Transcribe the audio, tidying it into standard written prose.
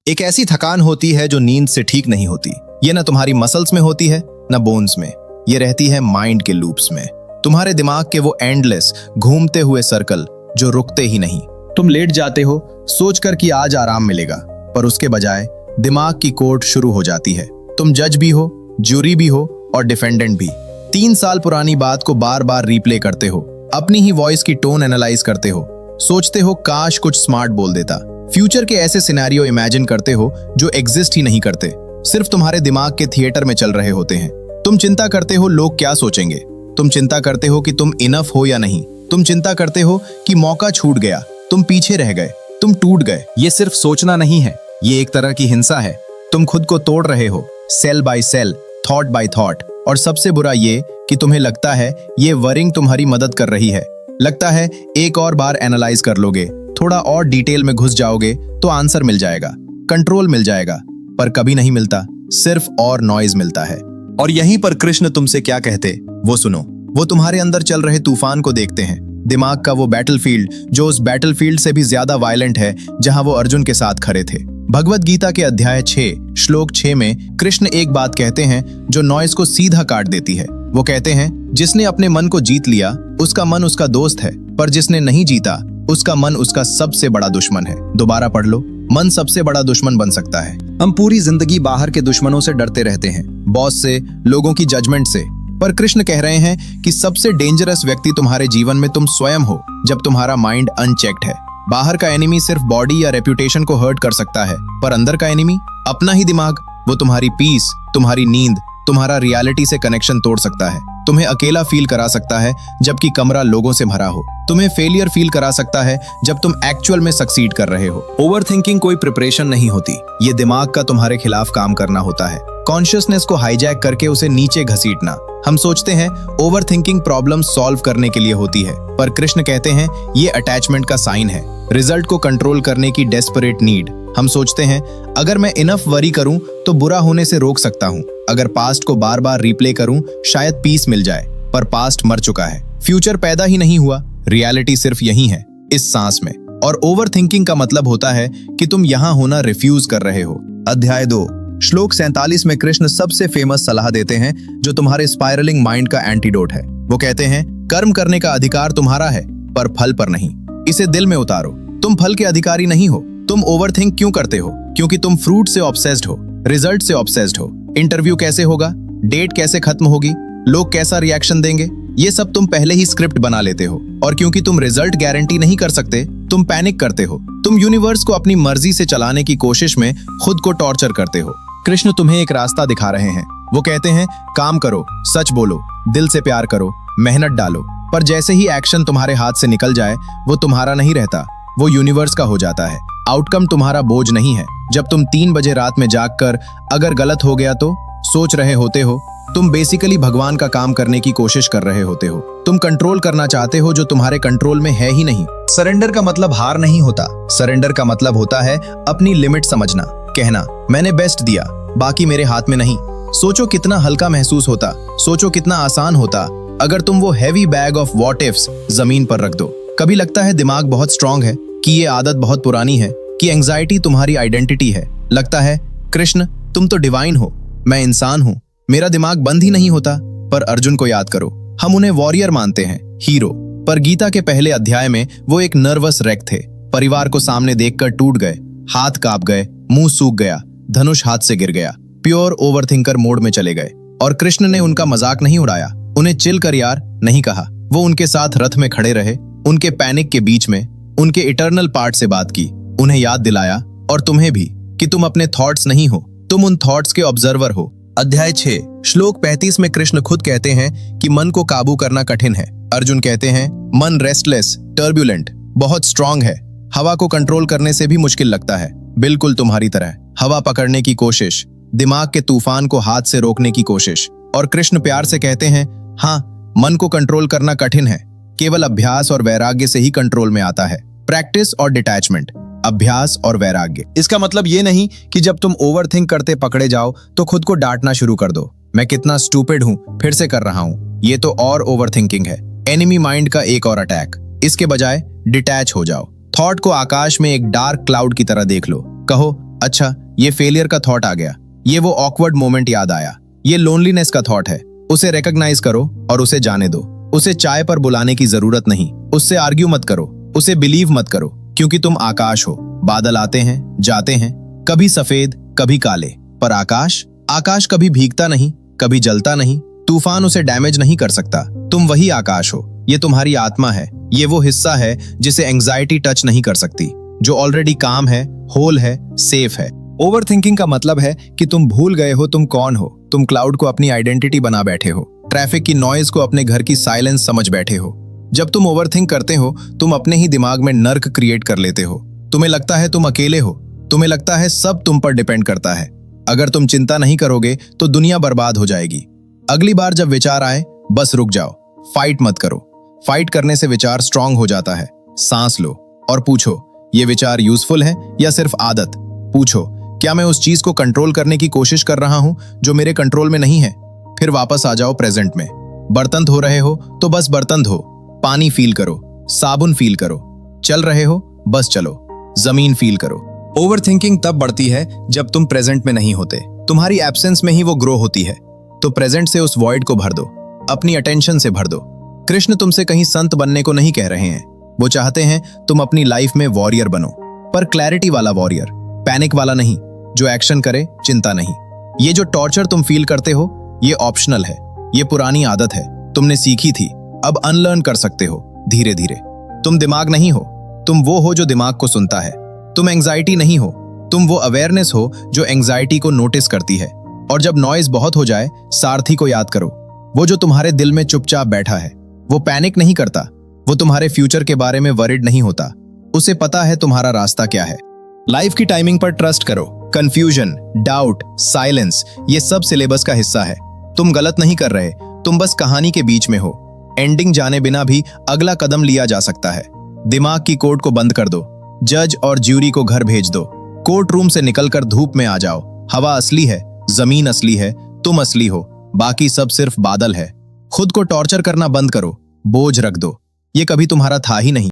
एक ऐसी थकान होती है जो नींद से ठीक नहीं होती। ये ना तुम्हारी मसल्स में होती है ना बोन्स में, ये रहती है माइंड के लूप्स में। तुम्हारे दिमाग के वो एंडलेस घूमते हुए सर्कल जो रुकते ही नहीं। तुम लेट जाते हो सोचकर कि आज आराम मिलेगा, पर उसके बजाय दिमाग की कोर्ट शुरू हो जाती है। तुम जज भी हो, ज्यूरी भी हो और डिफेंडेंट भी। 3 साल पुरानी बात को बार बार रिप्ले करते हो, अपनी ही वॉइस की टोन एनालाइज करते हो, सोचते हो काश कुछ स्मार्ट बोल देता। फ्यूचर के ऐसे सिनेरियो इमेजिन करते हो जो एग्जिस्ट ही नहीं करते, सिर्फ तुम्हारे दिमाग के थिएटर में चल रहे होते हैं। तुम चिंता करते हो लोग क्या सोचेंगे, तुम चिंता करते हो कि तुम इनफ हो या नहीं, तुम चिंता करते हो कि मौका छूट गया, तुम पीछे रह गए, तुम टूट गए। ये सिर्फ सोचना नहीं है, ये एक तरह की हिंसा है। तुम खुद को तोड़ रहे हो, cell by cell, thought by thought. और सबसे बुरा ये कि तुम्हें लगता है ये वरिंग तुम्हारी मदद कर रही है। लगता है एक और बार एनालाइज कर लोगे, थोड़ा और डिटेल में घुस जाओगे तो आंसर मिल जाएगा, कंट्रोल मिल जाएगा, पर कभी नहीं मिलता, सिर्फ और नॉइज मिलता है। और यहीं पर कृष्ण तुमसे क्या कहते वो सुनो। वो तुम्हारे अंदर चल रहे तूफान को देखते हैं, दिमाग का वो बैटलफील्ड जो उस बैटलफील्ड से भी ज्यादा वायलेंट है जहां वो अर्जुन के साथ खड़े थे। भगवत गीता के अध्याय 6 श्लोक 6 में कृष्ण एक बात कहते हैं जो नॉइज को सीधा काट देती है। वो कहते हैं, जिसने अपने मन को जीत लिया उसका मन उसका दोस्त है, पर जिसने नहीं जीता उसका मन उसका सबसे बड़ा दुश्मन है। दोबारा पढ़ लो, मन सबसे बड़ा दुश्मन बन सकता है। हम पूरी जिंदगी बाहर के दुश्मनों से डरते रहते हैं, बॉस से, लोगों की जजमेंट से, पर कृष्ण कह रहे हैं कि सबसे डेंजरस व्यक्ति तुम्हारे जीवन में तुम स्वयं हो, जब तुम्हारा माइंड अनचेक्ड है। बाहर का एनिमी सिर्फ बॉडी या रेप्यूटेशन को हर्ट कर सकता है, पर अंदर का एनिमी अपना ही दिमाग, वो तुम्हारी पीस, तुम्हारी नींद, तुम्हारा रियलिटी से कनेक्शन तोड़ सकता है। तुम्हें अकेला फील करा सकता है जबकि कमरा लोगों से भरा हो। तुम्हें फेलियर फील करा सकता है जब तुम एक्चुअल में सक्सीड कर रहे हो। ओवरथिंकिंग कोई प्रिपरेशन नहीं होती, ये दिमाग का तुम्हारे खिलाफ काम करना होता है, कॉन्शियसनेस को हाईजैक करके उसे नीचे घसीटना। हम सोचते हैं ओवरथिंकिंग प्रॉब्लम सॉल्व करने के लिए होती है, पर कृष्ण कहते हैं ये अटैचमेंट का साइन है, रिजल्ट को कंट्रोल करने की डेस्परेट नीड। हम सोचते हैं अगर मैं इनफ वरी करूं तो बुरा होने से रोक सकता हूं, अगर पास्ट को बार बार रिप्ले करूं शायद पीस मिल जाए, पर पास्ट मर चुका है, फ्यूचर पैदा ही नहीं हुआ, रियलिटी सिर्फ यही है, इस सांस में। और ओवरथिंकिंग का मतलब होता है कि तुम यहां होना रिफ्यूज कर रहे हो। अध्याय 2 श्लोक 47 में कृष्ण सबसे फेमस सलाह देते हैं जो तुम्हारे स्पाइरलिंग माइंड का एंटीडोट है। वो कहते हैं, कर्म करने का अधिकार तुम्हारा है, पर फल पर नहीं। इसे दिल में उतारो, तुम फल के अधिकारी नहीं हो। तुम ओवरथिंक क्यों करते हो? क्योंकि तुम फ्रूट से ऑब्सेस्ड हो, रिजल्ट से ऑब्सेस्ड हो। इंटरव्यू कैसे होगा, डेट कैसे खत्म होगी, लोग कैसा रिएक्शन देंगे, ये सब तुम पहले ही स्क्रिप्ट बना लेते हो। और क्योंकि तुम रिजल्ट गारंटी नहीं कर सकते, तुम पैनिक करते हो। तुम यूनिवर्स को अपनी मर्जी से चलाने की कोशिश में खुद को टॉर्चर करते हो। कृष्ण तुम्हें एक रास्ता दिखा रहे हैं। वो कहते हैं, काम करो, सच बोलो, दिल से प्यार करो, मेहनत डालो, पर जैसे ही एक्शन तुम्हारे हाथ से निकल जाए वो तुम्हारा नहीं रहता, वो यूनिवर्स का हो जाता है। आउटकम तुम्हारा बोझ नहीं है। जब तुम 3 बजे रात में जागकर अगर गलत हो गया तो सोच रहे होते हो, तुम बेसिकली भगवान का काम करने की कोशिश कर रहे होते हो। तुम कंट्रोल करना चाहते हो जो तुम्हारे कंट्रोल में है ही नहीं। सरेंडर का मतलब हार नहीं होता, सरेंडर का मतलब होता है अपनी लिमिट समझना, कहना मैंने बेस्ट दिया, बाकी मेरे हाथ में नहीं। सोचो कितना हल्का महसूस होता, सोचो कितना आसान होता अगर तुम वो heavy bag of what ifs जमीन पर रख दो। कभी लगता है दिमाग बहुत स्ट्रांग है, कि ये आदत बहुत पुरानी है, कि एंजाइटी तुम्हारी आइडेंटिटी है। लगता है कृष्ण तुम तो डिवाइन हो, मैं इंसान हूँ, मेरा दिमाग बंद ही नहीं होता। पर अर्जुन को याद करो, हम उन्हें वॉरियर मानते हैं, हीरो, पर गीता के पहले अध्याय में वो एक नर्वस रैक थे। परिवार को सामने देखकर टूट गए, हाथ कांप गए, मुंह सूख गया, धनुष हाथ से गिर गया, प्योर ओवरथिंकर मोड में चले गए। और कृष्ण ने उनका मजाक नहीं उड़ाया, उन्हें चिल कर यार नहीं कहा। वो उनके साथ रथ में खड़े रहे, उनके पैनिक के बीच में उनके इटर्नल पार्ट से बात की, उन्हें याद दिलाया, और तुम्हें भी, कि तुम अपने थॉट्स नहीं हो, तुम उन थॉट्स के ऑब्जर्वर हो। अध्याय 6 श्लोक 35 में कृष्ण खुद कहते हैं कि मन को काबू करना कठिन है। अर्जुन कहते हैं, मन रेस्टलेस, टर्ब्यूलेंट, बहुत स्ट्रांग है, हवा को कंट्रोल करने से भी मुश्किल लगता है। बिल्कुल तुम्हारी तरह, हवा पकड़ने की कोशिश, दिमाग के तूफान को हाथ से रोकने की कोशिश। और कृष्ण प्यार से कहते हैं, हाँ, मन को कंट्रोल करना कठिन है, केवल अभ्यास और वैराग्य से ही कंट्रोल में आता है। प्रैक्टिस और डिटैचमेंट, अभ्यास और वैराग्य। इसका मतलब ये नहीं कि जब तुम ओवरथिंक करते पकड़े जाओ तो खुद को डांटना शुरू कर दो, मैं कितना स्टूपिड हूं, फिर से कर रहा हूं। ये तो और ओवरथिंकिंग है, एनिमी माइंड का एक और अटैक। इसके बजाय डिटैच हो जाओ, थॉट को आकाश में एक डार्क क्लाउड की तरह देख लो। कहो अच्छा, ये फेलियर का थॉट आ गया, ये वो ऑकवर्ड मोमेंट याद आया, ये लोनलीनेस का थॉट है। उसे रिकॉग्नाइज करो और उसे जाने दो। उसे चाय पर बुलाने की जरूरत नहीं, उससे आर्ग्यू मत करो, उसे बिलीव मत करो, क्योंकि तुम आकाश हो। बादल आते हैं, जाते हैं, कभी सफेद, कभी काले, पर आकाश कभी भीगता नहीं, कभी जलता नहीं। तूफान उसे डैमेज नहीं कर सकता। तुम वही आकाश हो। ये तुम्हारी आत्मा है, ये वो हिस्सा है जिसे एंजाइटी टच नहीं कर सकती, जो ऑलरेडी काम है, होल है, सेफ है। ओवरथिंकिंग का मतलब है कि तुम भूल गए हो तुम कौन हो। तुम क्लाउड को अपनी आइडेंटिटी बना बैठे हो, ट्रैफिक की नॉइज को अपने घर की साइलेंस समझ बैठे हो। जब तुम ओवरथिंक करते हो, तुम अपने ही दिमाग में नर्क क्रिएट कर लेते हो। तुम्हें लगता है तुम अकेले हो, तुम्हें लगता है सब तुम पर डिपेंड करता है। अगर तुम चिंता नहीं करोगे तो दुनिया बर्बाद हो जाएगी। अगली बार जब विचार आए, बस रुक जाओ, फाइट मत करो। फाइट करने से विचार स्ट्रांग हो जाता है। सांस लो और पूछो, ये विचार यूजफुल है या सिर्फ आदत? पूछो, क्या मैं उस चीज को कंट्रोल करने की कोशिश कर रहा हूं जो मेरे कंट्रोल में नहीं है? फिर वापस आ जाओ प्रेजेंट में। बर्तन धो रहे हो तो बस बर्तन धो, पानी फील करो, साबुन फील करो। चल रहे हो, बस चलो, जमीन फील करो। ओवरथिंकिंग तब बढ़ती है जब तुम प्रेजेंट में नहीं होते। तुम्हारी एब्सेंस में ही वो ग्रो होती है। तो प्रेजेंट से उस वॉइड को भर दो, अपनी अटेंशन से भर दो। कृष्ण तुमसे कहीं संत बनने को नहीं कह रहे हैं। वो चाहते हैं तुम अपनी लाइफ में वॉरियर बनो, पर क्लैरिटी वाला वॉरियर, पैनिक वाला नहीं, जो एक्शन करे, चिंता नहीं। ये जो टॉर्चर तुम फील करते हो, ये ऑप्शनल है, ये पुरानी आदत है, तुमने सीखी थी, अब अनलर्न कर सकते हो धीरे धीरे। तुम दिमाग नहीं हो, तुम वो हो जो दिमाग को सुनता है। तुम एंजाइटी नहीं हो, तुम वो अवेयरनेस हो जो एंजाइटी को नोटिस करती है। और जब नॉइज बहुत हो जाए, सारथी को याद करो, वो जो तुम्हारे दिल में चुपचाप बैठा है। वो पैनिक नहीं करता, वो तुम्हारे फ्यूचर के बारे में वरिड नहीं होता। उसे पता है तुम्हारा रास्ता क्या है। लाइफ की टाइमिंग पर ट्रस्ट करो। कंफ्यूजन, डाउट, साइलेंस, ये सब सिलेबस का हिस्सा है। तुम गलत नहीं कर रहे, तुम बस कहानी के बीच में हो। एंडिंग जाने बिना भी अगला कदम लिया जा सकता है। दिमाग की कोर्ट को बंद कर दो, जज और ज्यूरी को घर भेज दो। कोर्ट रूम से निकलकर धूप में आ जाओ। हवा असली है, जमीन असली है, तुम असली हो, बाकी सब सिर्फ बादल है। खुद को टॉर्चर करना बंद करो, बोझ रख दो, ये कभी तुम्हारा था ही नहीं।